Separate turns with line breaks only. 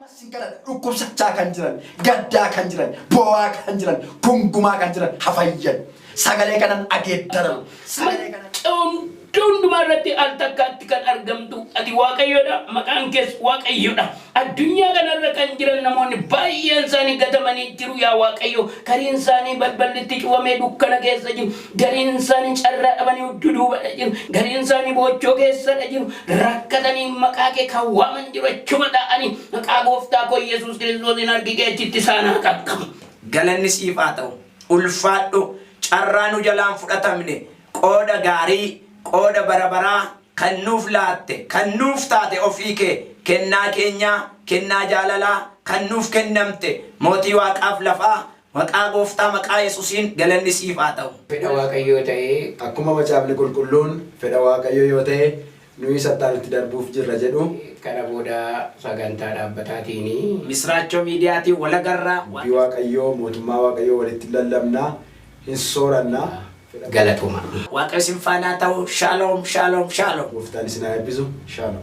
Singkara dhukkubsachaa kan jiran, gaddaa kan jiran, bo'aa kan jiran, gungumaa kan jiran hafayyan. Sagalee kanan ageeddaran. Sagalee kanan
Dundumarratti al takkaatti kan argamtu ati waaqayyoodha, maqaan kees waaqayyoodha. Addunyaa kanarra kan jiran namoonni baay'een isaanii gatamanii jiru yaa waaqayyo. Gariin isaanii balballitti cufamee dukkana keessa jiru. Gariin isaanii carraa dhabanii duduubadha jiru. Gariin isaanii boochoo keessadha jiru. Rakkatanii maqaa kee kan waaman jiru achuma ta'anii maqaa gooftaa koo Yesuus Kiristoosiin argitee achitti isaan qaqqabu.
Galanni siif haa ta'u. Ulfaadhu carraa nu jalaan fudhatamne qooda gaarii qooda barabaraa kan nuuf laatte kan nuuf taate ofii kee kennaa keenya kennaa jaalalaa kan nuuf kennamte mootii waaqaaf lafaa maqaa gooftaa maqaa Yesuusiin galanni siif haa ta'u.
Fedha waaqayyoo ta'ee
akkuma macaafni qulqulluun fedha waaqayyoo yoo ta'e nuyi sattaanitti darbuuf jirra jedhu
kana booda sagantaa dhaabbataatiin
Misraachoo miidiyaatiin wal agarraa
dubbii waaqayyoo mootummaa waaqayyoo walitti lallabnaa hin soorannaa.
galatuma.
Waaqayyo isin faana ta'u shalom shalom shalom.
Gooftaan isin haa eebbisu. Shalom.